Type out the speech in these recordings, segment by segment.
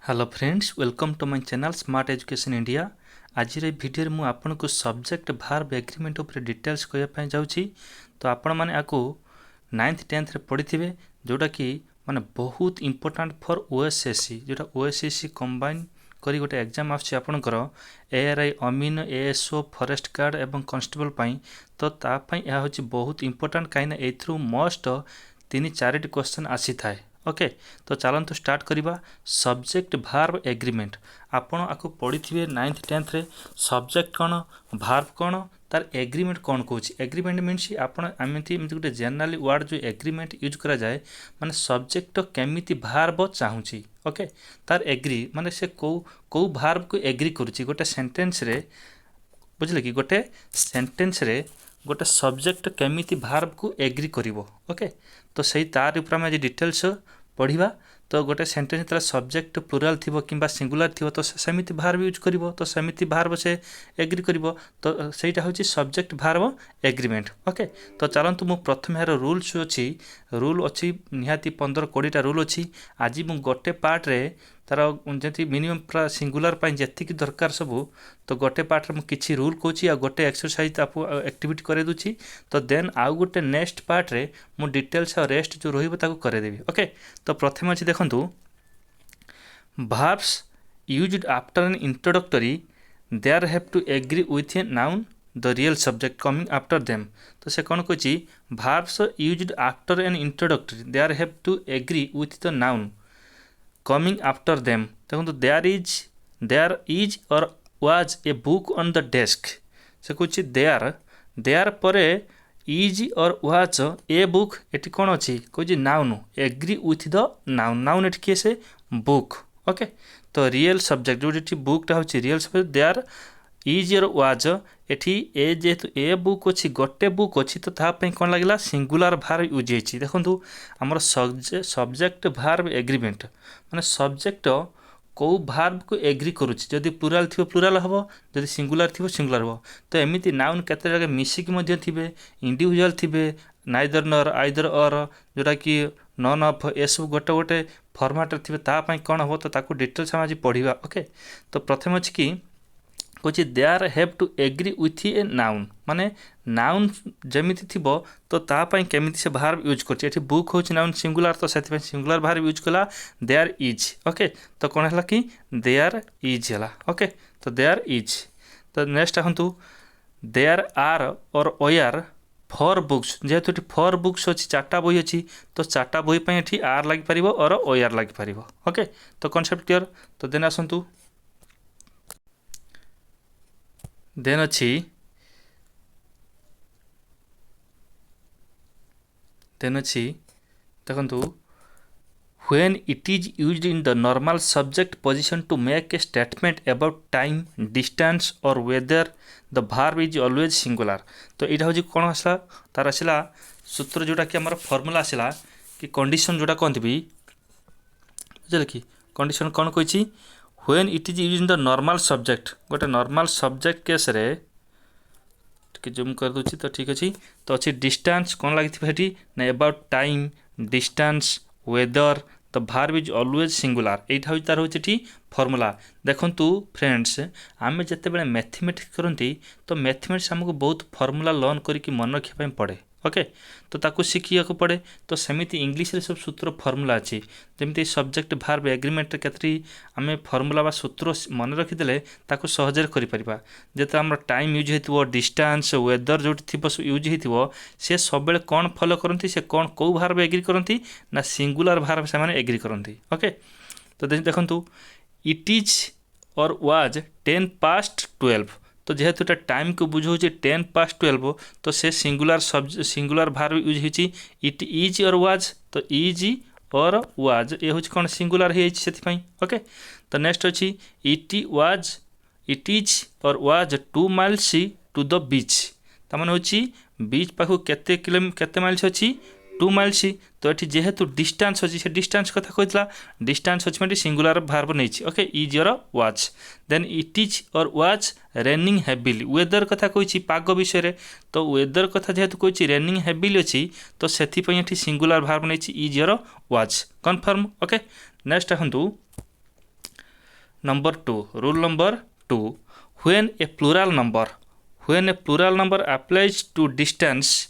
Hello friends, welcome to my channel smart education India. आज भिडियो मु आपन को सब्जेक्ट भार्ब एग्रीमेंट उपर डिटेल्स कहया जाऊँगी। तो आपण मैंने आपको 9th 10th रे पढ़ी थे, जोटा कि माने बहुत इंपोर्टेंट फॉर ओएसएससी, जोटा ओएसएससी कंबाइन करी गोटे एग्जाम आपणकर एआरआई अमीन एएसओ फॉरेस्ट गार्ड एवं कांस्टेबल पाई। तो तापाई यह हूँ बहुत इंपोर्टेंट कहीं एथरू मस्ट 3-4 क्वेश्चन आसी थाए। ओके, तो चलते स्टार्ट करवा। सब्जेक्ट भार्ब एग्रीमेंट आपण आपको पढ़ी थे 9th 10th रे। सब्जेक्ट कौन, भार्ब कौन, तार एग्रीमेंट कौन कौन। एग्रीमेंट मीन्स आपमती गोटे जेनराली वर्ड जो एग्रीमेंट यूज करा जाए माने सब्जेक्ट केमिति भार्ब चाहूँगी। ओके, तार एग्री माने से कौ भार्ब को एग्री करुच्ची गोटे सेंटेंस रे, बुझले कि गोटे सेंटेंस रे गोटे सब्जेक्ट केमिति भार्ब को एग्री करिवो। ओके, तो सही तार ऊपर हम आज डिटेल्स पढ़िबा। तो गोटे सेंटेंस तार सब्जेक्ट प्लुराल थिबो किंबा सिंगुलर थिबो तो सेमिति भार्ब यूज करिवो, तो सेमिति भार्ब से एग्री करिवो। तो सेटा होची सब्जेक्ट भार्ब एग्रीमेंट। ओके, तो चलंतु मु प्रथम यार रूल्स रूल अछि निहाती 15-20 टा रूल अछि। आज मु गोटे पार्ट रे तार जति मिनिमम पूरा सिंगुलर पाई जेतिकी दरकार सबू, तो गोटे पार्ट रे किछि रूल कहूँ आ गोटे एक्सरसाइज आपको एक्टिविटी करे दूची। तो देन आउ गोटे नेक्स्ट पार्ट रे मु डिटेल्स और रेस्ट जो रहिबो ताको करे देबी। ओके, तो प्रथम अछि देखंतु verbs used after an introductory there have to agree with a noun the real subject coming after them। तो से कौन कहछि verbs used after an introductory there have to agree with the noun coming after them। देखो there is or was a book on the desk। से कुछ there परे is और was a book eighty कौन अच्छी कौन noun agree with the noun एटी किए से बुक। ओके, तो रियल सब्जेक्ट जो बुकटा हूँ रियल सब्जेक्ट देयर इज और वाज एटी ए जेहेतु ए बुक अच्छी गोटे बुक अच्छी तो तापाई कौन लगे सिंगुलर भार्ब यूज होती। देखो आमर सब्जेक्ट भार्ब एग्रीमेंट माने सब्जेक्ट कौ भार्ब को एग्री करुच्ची, जदि प्लुराल थी प्लुराल हम, जदि सिंगुलर थी सिंगुलर हम। तो एमती नाउन केते जगह मिसिक थे, इंडिविजुअल थे, नाइदर नर आइदर और जोटा कि नन ऑफ ए सब गोटे गोटे फॉर्मेट थे, तापाई कौन हम तो ताकू डिटेल्स हम आज पढ़ा। ओके, तो प्रथम अच्छी कि कौच there have to agree with a noun माने नाउन जमिति थिबो तो तापाई केमिति से भार्ब यूज करछि। एठी बुक होछि नाउन सिंगुलर तो सेति सिंगुलर भार्ब यूज कला देयर इज। ओके, तो कोन हला कि देयर इज हला। ओके, तो देयर इज। तो नेक्स्ट हंतु देयर आर और ओयर फॉर बुक्स, जेहेतु एठी फॉर बुक्स अछि चारटा बही अछि तो चारटा बही पई एठी आर लागि परिबो और ओयर लागि परिबो। ओके, तो कांसेप्ट क्लियर। तो देन आसंतु देन अच्छी देखु when it is used in the normal subject position to make a statement about time, distance or whether the verb is always singular। तो यहाँ हूँ कौन आसला तार आसला सूत्र जोटा कि आमर फॉर्मूला आसला कि कंडीशन जोटा कहते भी बुझे कि कंडीशन कौन कही when it is used in the normal subject गोटे नॉर्मल सब्जेक्ट केस रे कि जूम कर दूची तो ठीक अच्छी। तो अच्छी डिस्टेंस कौन लगी ना about time distance whether the verb is always singular. यहाँ हूँ तार हूँ फॉर्मूला। देखंतु फ्रेंड्स आम जिते मैथमेटिक्स करती तो मैथमेटिक्स आमको बहुत फॉर्मूला लर्न करके मन रखापी पड़े। ओके, तो ताकू शिखिया को पड़े। तो सेमिति इंग्लिश रे सब सूत्र फॉर्मूला अच्छी जमी सब्जेक्ट भार्ब एग्रीमेंट केतरी आम फॉर्मूला बा सूत्र मन रखीदे ताकू सहजरे करिपरिबा। जेते हमर टाइम यूज होइतिबो डिस्टेंस वेदर जोटी थिबो यूज होइतिबो से सब बेले कौन फॉलो करंती से कौन कौ भार्ब एग्री करंती ना सिंगुलर भार्ब से माने एग्री करंती। ओके, तो देखंतु इट इज और वाज 10 past 12। तो जेहेतु टाइम को बुझे 10 past 12 तो से सिंगुलर भार्ब यूज होती इट इज और वाज। तो इज और वाज ये हूँ कौन सिंगुलर हो। ओके, तो नेक्स्ट अच्छी इट इज और was 2 miles to the beach. तमाने हूँ बीच पाखु केते माइल्स अच्छी 2 miles। तो ये जेहेतु डिस्टेंस अच्छी से डिस्टेंस कथा कहला डिस्टेंस अच्छी सिंगुलर भार्ब नहीं। ओके, इज और वाज। देन इट इज और वाज रेनिंग हेविली वेदर कथा कही पाग विषय। तो वेदर कथा जेहेतु कही रेनिंग हेविली अच्छी तो से सिंगुलर भार्ब नहीं इज और वाज कन्फर्म। ओके, नेक्स्ट हूँ Number 2, rule number 2, when a plural number applies to distance,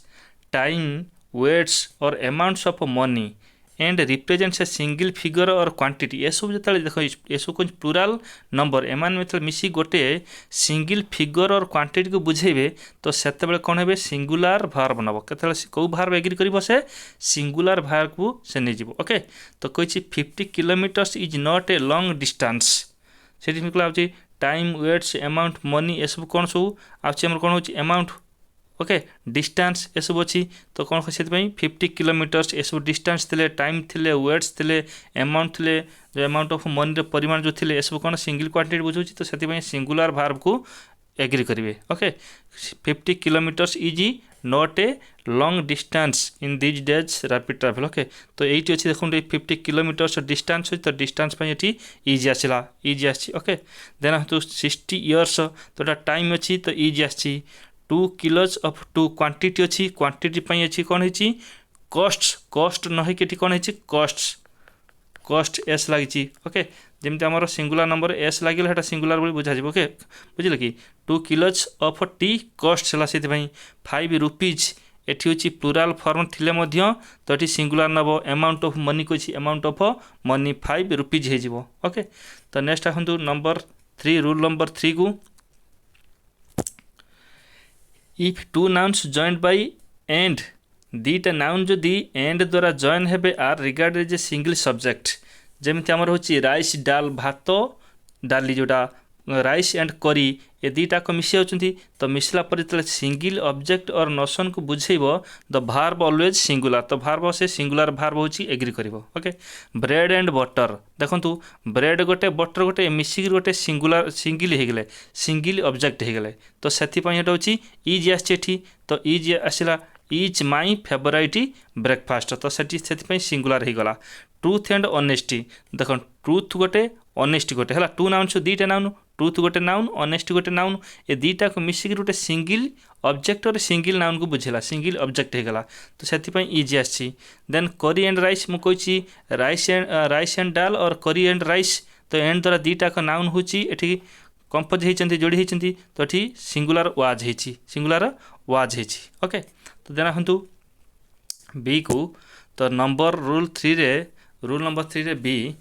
time, weights or amounts of money and represents a single figure or quantity, ये सब जो देख ये सब कुछ प्लूराल नंबर एमान मतलब मिसी गोटे सिंगल फिगर और क्वांटिटी को बुझेबे तो सेते बेले कोन हेबे सिंगुलर वर्ब नब केते को वर्ब एग्री करिवो से सिंगुलर वर्ब को से नै जिवो ओके तो कहछि 50 kilometres is not a long distance सेठी मिकला होछि टाइम वेट्स अमाउंट मनी ये सब कोन सब आछि हमर कोन होछि अमाउंट ओके डिस्टेंस ये सब अच्छी तो कौन से 50 किलोमीटर्स ये सब डिस्टेंस थे टाइम थे वेट्स थे अमाउंट थे जो अमाउंट ऑफ मनी परिमाण जो थे ये सब कौन सिंगल क्वांटिटी बुझे तो से सिंगुलर वर्ब को एग्री करेंगे okay 50 kilometres is not a long distance in these days rapid travel okay तो ये अच्छी देखो 50 किलोमीटर्स डिस्टेंस तो डिस्टेंस ये इजी आसला इजी आसी ओके देन तो 60 इयर्स तो टाइम अच्छी तो इजी आसी 2 किलोज ऑफ 2 क्वांटिटी अच्छी क्वांटिटी पई अच्छी कौन है कॉस्ट न है कि कौन है कॉस्ट एस लगी ओके जमती आमर सिंगुलर नंबर एस लगे है सिंगुलर बोली बुझा ओके बुझे कि 2 किलोज ऑफ टी कॉस्ट है से 5 रुपीज एटी हूँ प्लूराल फॉर्म थिले मध्य तो ये सिंगुलर नब अमाउंट ऑफ मनी को अमाउंट ऑफ मनी 5 रुपीज हो ओके तो नेक्स्ट आसतु नंबर 3 रूल नंबर 3 को if two nouns joined by and दीटा नाउन जदि एंड द्वारा जॉइन हेबे are regarded as a single subject जमीती आमर होची राइस डाल भात डाली जोटा राइस एंड करी ये दीटा को मिसी होचंती तो मिसला पर जो सिंगल ऑब्जेक्ट और नोशन को बुझेब द भार्ब ऑलवेज सिंगुलर तो भार्ब से सिंगुलर भार्ब होची एग्री करिवो ओके ब्रेड एंड बटर देखंतु ब्रेड गोटे बटर गोटे मिसिक गोटे सिंगुलर सिंगल हो गले सिंगल ऑब्जेक्ट हो गले तो सेति पई हेटा होची इज आछि तो इज आसिला इज माई फेवराइट ब्रेकफास्ट तो से सिंगुलर हो गला ट्रुथ एंड ऑनेस्टी देख ट्रुथ गोटे ऑनेस्टी गोटे है टू नाउन दीटा नाउन ट्रुथ गोटे नाउन ऑनेस्टी गोटे नाउन ये दीटा को मिसिक गोटे सिंगल ऑब्जेक्ट और सिंगल नाउन को बुझेला सिंगल ऑब्जेक्ट हो गला तो से इजी आसी देन करी एंड राइस मुझे राइस एंड डाल और करी एंड राइस तो एंड द्वारा दीटा का नाउन होची एठी कंपोज होती जोड़ी होती तो ये सिंगुलर वाज होती सिंगुलर वाज होती ओके तो देना हूँ बी को तो नंबर रूल नंबर 3 रे B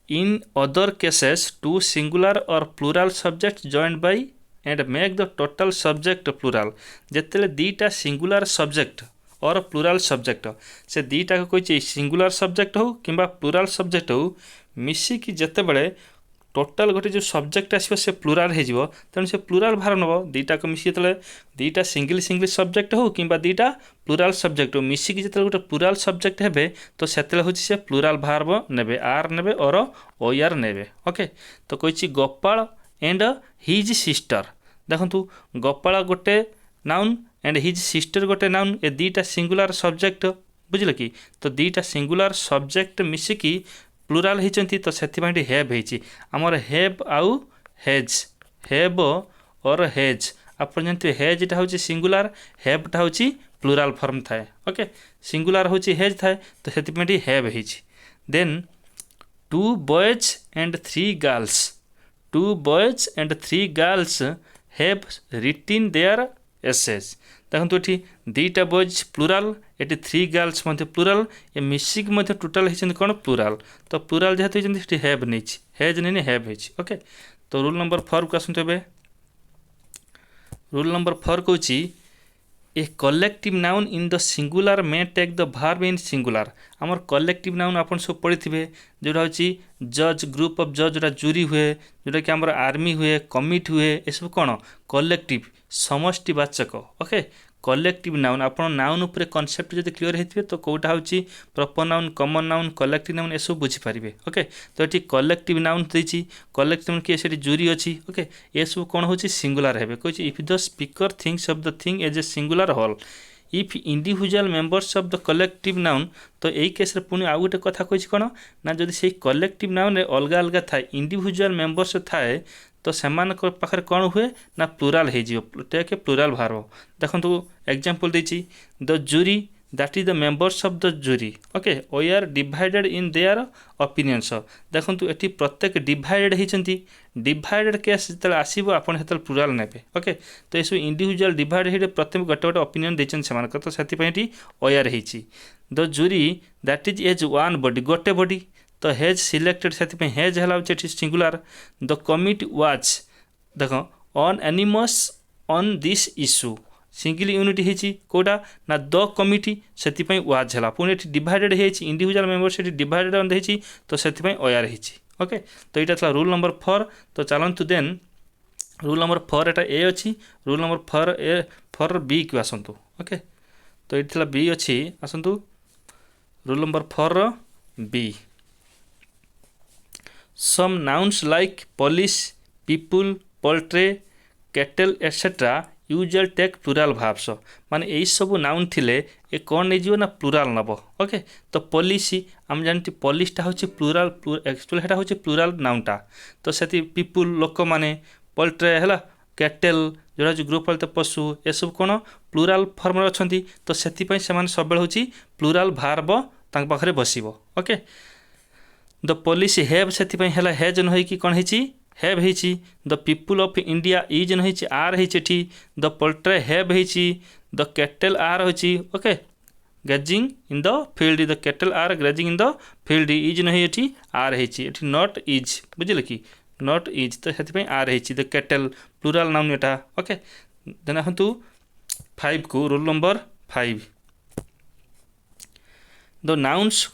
in other cases two singular और plural subject joined by and make the total subject plural जिते दीटा सिंगुलर सब्जेक्ट और प्लूराल सब्जेक्ट से दीटा को कोई सिंगुलर सब्जेक्ट हो कि प्लूराल सब्जेक्ट हो मिसिकी जिते बड़े टोटाल गोटे जो सब्जेक्ट आसो से प्लूराल हो तेणु से प्लूराल भार नब दीटा को मिसी जो दीटा सिंगल सिंगल सब्जेक्ट हो कि दीटा प्लूराल सब्जेक्ट हो मिसिकी जो गोटे प्लूराल सब्जेक्ट हे तो से हूँ से प्लूराल भार्ब ने आर ने और ओ आर ने ओके तो कही गोपाल एंड हिज सिस्टर देखु गोपाल गोटे नाउन एंड हिज सिस्टर गोटे नाउन ए दीटा सिंगुलर सब्जेक्ट बुझल कि तो दीटा सिंगुलर सब्जेक्ट मिसिकी प्लूराल होती तो से हेव होती आमर हेव आउ हेज हेव और हेज आप जानते हेजटा हूँ सिंगुलर हेवटा हूँ प्लूराल फॉर्म थाए ओके सिंगुलर हूँ हेज थाए तो से हेव होती then 2 boys and 3 girls have written their essays देखो ये दीटा बॉयज प्लूराल ये 3 गर्ल्स प्लूराल ये मिसिक टोटाल होती कौन प्लूराल तो प्लूराल जेहेतु होती हेव नहीं हेज नहीं हेव होती ओके तो रूल नंबर 4 को आसतु रूल नंबर 4 कौच a collective noun in the singular may take the verb in singular आमर कलेक्टिव नाउन आप सब पढ़ी थे जोटा हूँ जज ग्रुप ऑफ जज जोटा जूरी हुए जोटा कि आमर आर्मी हुए कमिट हुए ये सब कौन कलेक्टिव समष्टिवाचक ओके कलेक्टिव नाउन आप नाउन उपर कनसेप्ट जब क्लीयर होते तो कौटा हूँ proper noun common noun collective noun एसब बुझीपारे ओके तो ये कलेक्टिव नाउन देती कलेक्टिव नाउन किए से जूरी अच्छी ओके ये सब कौन हो सिंगुलर है कही if the speaker thinks of the thing as a singular whole if individual members of the collective noun तो यही केस पुणी आउ गोटे कथा कही कौन ना जब से कलेक्टिव नाउन अलग अलग थाए इंडिविजुअल मेंबर्स थाए तो सेमान पाखे कौन हुए ना प्लूराल हो टेक प्लूराल भार्ब देखो एग्जांपल देती the jury that is the members of the jury okay they are divided in their opinions देखो ये प्रत्येक डिवाइडेड होती डिवाइडेड केस जो आसो आप प्लुराल ने ओके तो ये इंडिविजुअल डिवाइड हो प्रत्येक गोटे गोटे ओपिनियन देते से तो से ओयर होती the jury that is as one body गोटे बॉडी तो हेज सिलेक्टेड से हेज है सिंगुलर द कमिटी वाज देख unanimous on this issue single unit होती कौटा ना द कमिटी से वाज है पुणी डिवाइडेड होती इंडिविजुअल मेंबर्स डिवाइडेड होती तो से ओयर होती ओके तो यहाँ था रूल नंबर 4 तो चलतु देन रूल नंबर 4 एटा ए अच्छी रूल नंबर 4 बी को आसतु ओके तो ये बी अच्छी आसतु rule number 4 B some nouns like police people poultry cattle etcetera usually take plural verbs माने यही सब नाउन थिले ए कौन नहीं ना प्लुराल नब ओके तो पॉलिसी आम जानते पॉलिसटा हूँ प्लुराल एक्चुअली हेटा हूँ प्लुराल नाउनटा तो से पीपुल लोक माने पोल्ट्री है कैटल जोड़ा जो गृहपालित पशु ये सब कौन प्लुराल फर्म अच्छा तो से सब हूँ प्लुराल भार्ब पाखे बसब ओके द पॉलिसी हैव से हेज न होगी कौन है हैव होती the people of India is न होती आर होती द पोल्ट्री हैव होती द कैटल आर होती okay grazing in the field the cattle are grazing in the field is न होती आर होती नॉट इज बुझे कि नॉट इज तो से आर होती द कैटल प्लुराल नाउन एटा ओके देन आसतु 5 को rule number 5 the nouns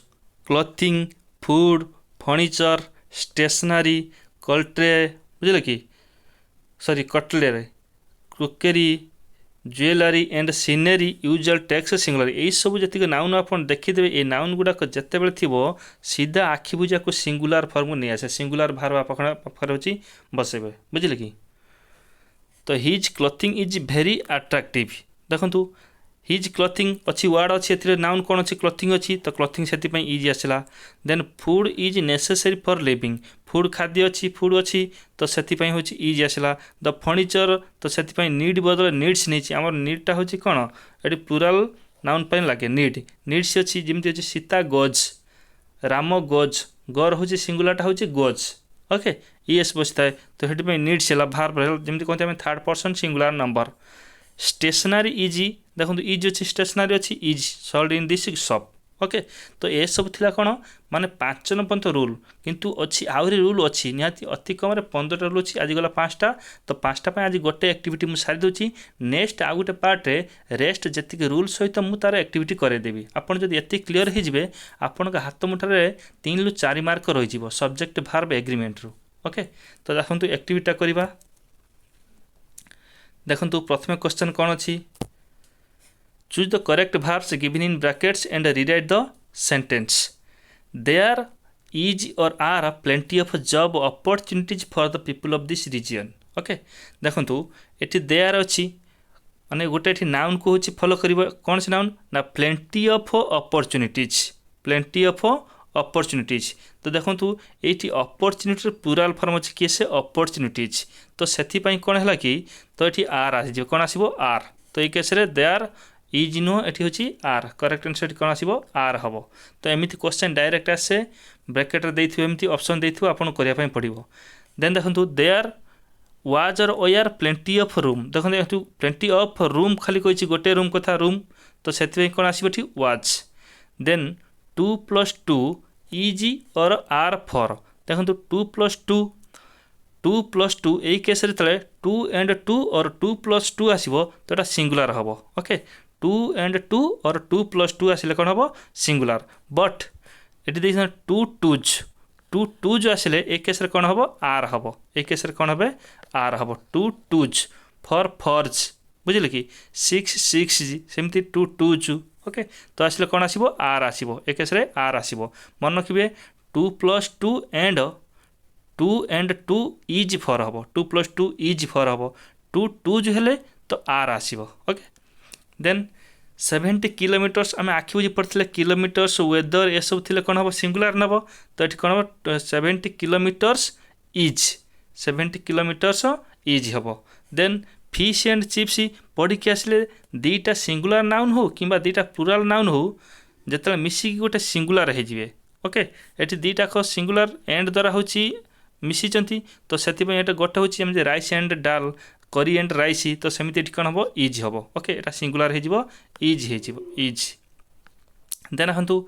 clothing food furniture stationery कल्ट्रे बुझे कि sorry cutlery crockery jewellery and scenery usually takes singular यही सब जी नाउन आप देखीदे ये नाउन गुड़ाक जिते थी सीधा आखि बुझा को सिंगुलर फॉर्म नहीं आसे सिंगुलर भार पाखे हो बसेबे बुझे कि तो his clothing is very attractive देखु हिज क्लॉथिंग अच्छी वर्ड अच्छी ए नाउन कौन अच्छी क्लॉथिंग अच्छी तो क्लॉथिंग से इज आसला then food is necessary for living food खाद्य अच्छी फूड अच्छी तो से हूँ इज आसला द फर्निचर तो से नीड बदल नीड्स नहीं आम नीडटा हूँ कौन ये प्लुराल नाउन पर लगे नीड्स अच्छी जमी अच्छी सीता गज राम गज गर हूँ सिंगुलरटा हूँ गज ओके ईएस बसता है तो ये नीड्स है भार जमी कहते हैं third person singular number stationery is देखो इज अच्छी स्टेशनरी अच्छी is sold in this shop okay तो ये सब थिला कौन माने 5 पर्यंत रूल किंतु अच्छी आहरी रूल अच्छी निहाती अति कम 15टा रूल अच्छी आज गला 5टा तो 5टा आज गोटे एक्टिविटी मुझे सारी दूसरी नेक्स्ट आउ गोटे पार्टे रेस्ट जी रूल सहित मुझे तार एक्टिविटी करदेवी आपड़ जब ये क्लीयर हो आपण हाथ मुठारे 3 ରୁ 4 मार्क रही सब्जेक्ट भार्ब एग्रीमेंट रू ओके तो देखो एक्टिविटी करवा देखो प्रथम क्वेश्चन कौन अच्छी choose the correct verbs given in brackets and rewrite the sentence there is or are plenty of job opportunities for the people of this region okay देखो ये देयर अच्छी माने गोटे नाउन को हूँ फॉलो कर कौन से नाउन ना प्लेंटी ऑफ अपॉर्चुनिटीज तो देखो ये अपॉर्चुनिटी प्लुराल फॉर्म अच्छी किए से अपॉर्चुनिटीज तो से कौन है कि तो ये आर आस कौन आसो आर तो ये केस देयर इज नुह ये हूँ आर करेक्ट आंसर कौन आसो आर हम तो एमती क्वेश्चन डायरेक्ट आसे ब्रैकेट एमती ऑप्शन देथिबो आपन करिया पड़ो देन देखो देयर वाज और ओयर प्लेंटी ऑफ रूम देखो प्लेंटी ऑफ रूम खाली कही गोटे रूम कथा रूम तो से कौन आसो वाज देन 2+2 इज और आर फॉर देखो 2+2 यही केस 2 and 2 और 2+2 आसो तो ये सिंगुलर हम ओके 2 and 2 और 2+2 आसिले कौन हम सिंगुलर बट ये 2 टूज आसिले एक केस कौन हम आर हम एक केस कौन हम आर हम 2 टूज फॉर फॉर्ज बुझे कि 6 सेमती 2 टूज ओके तो आसिले कौन आसो आर आसो एक केस आर आसो मन रखिए 2+2 and 2 इज फॉर हम 2+2 इज फॉर हम 2 टूज हेले तो आर आसो ओके देन 70 किलोमीटर्स आम आखि बुझी पड़े किलोमीटर्स वेदर ये सब थे कौन हम सिंगुलर नब तो ये कौन हम 70 किलोमीटर्स इज हम देन फिश एंड चिप्स पढ़ी आसिले दीटा सिंगुलर नाउन हो कि दीटा प्लुराल नाउन हो जिते मिसिकी गोटे सिंगुलर हो ओके ये दीटाक सिंगुलर एंड द्वारा हूँ मिशिंट तो से गोटे हूँ राइस एंड डाल करी एंड राइस तो सेमती कौन हम इज हम ओके ये सिंगुलर हो इज देन हूँ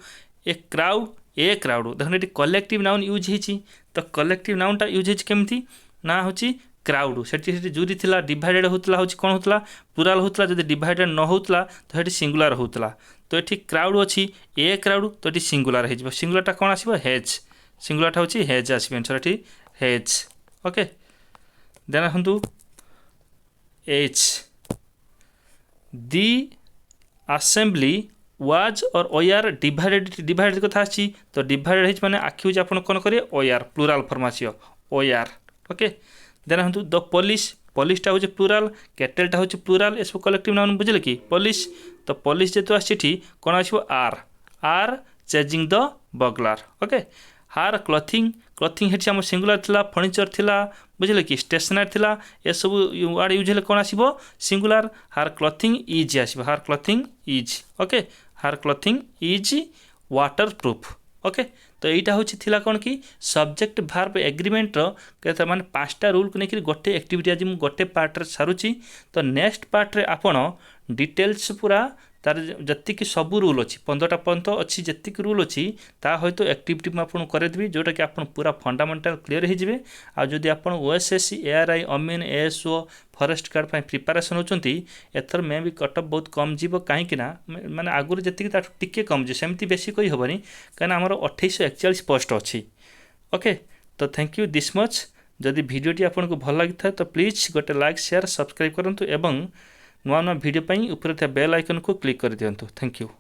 ए क्राउड देखो ये कलेक्टिव नाउन यूज होती तो कलेक्टिव नाउनटा यूज होती ना हूँ क्राउड से जूरी थी डिवाइडेड होता हूँ कौन होता प्लुराल होता जब डिवाइडेड न होता तो ये सिंगुलर होता तो ये क्राउड अच्छी ए क्राउड तो ये सिंगुलर हो सिंगुलरटा कौन आसो हेज सिंगुलरटा हूँ हेज आसो आंसर ये हेज ओके देन हूँ एच दी असेंबली वाज और ओआर डिवाइडेड कथा आसी तो डिवाइडेड माने आखि हूँ आप कौन करेंगे ओआर प्लुराल फॉर्म आसो ओआर ओके देन हूँ द पुलिसटा हूँ प्लुराल केटेलटा हूँ प्लुराल ये सब कलेक्टिव नाउन बुझे कि पुलिस तो पुलिस जेतु आसी कौन आसो आर चेजिंग द बगलार ओके हार क्लथिंग हेठी आम सिंगुलर थिला फर्निचर थिला बुझे कि स्टेशनरी थिला ये सब वर्ड यूज हेले कौन आसो सिंगुलर हार क्लथिंग इज आसो हार क्लथिंग इज ओके हार क्लथिंग इज वाटर प्रूफ ओके तो यहाँ हूँ कौन कि सब्जेक्ट भार्ब एग्रीमेंट माने 5टा रूल को लेकिन गोटे एक्टिविटी आज मुझे गोटे पार्ट्रे सारूची तो नेक्स्ट पार्ट्रे आपण डिटेल्स पूरा तार जी सबू रूल अच्छी 15टा पर्यंत अच्छी जी रूल अच्छी ता हयत एक्टिविटी मुझे करदेवी जोटा कि आप पूरा फंडामेंटाल क्लीयर हो आदि आप ओएसएससी एआरआई अमीन एएसओ फॉरेस्ट गार्ड प्रिपरेशन होती एथर मे भी कटअप बहुत कम जीव कहीं माने आगुरी जी टिके कम जी सेमती बेसी कही हेनी कहीं आमर 2841 पोस्ट अच्छी ओके तो थैंक यू दिस मच जदि भिडियोटी आपको भल लगी था तो प्लीज गोटे लाइक शेयर सब्सक्राइब करूँ एवं नुआ नुआ भिडियो ऊपर बेल आइकन को क्लिक कर दिंतु थैंक यू।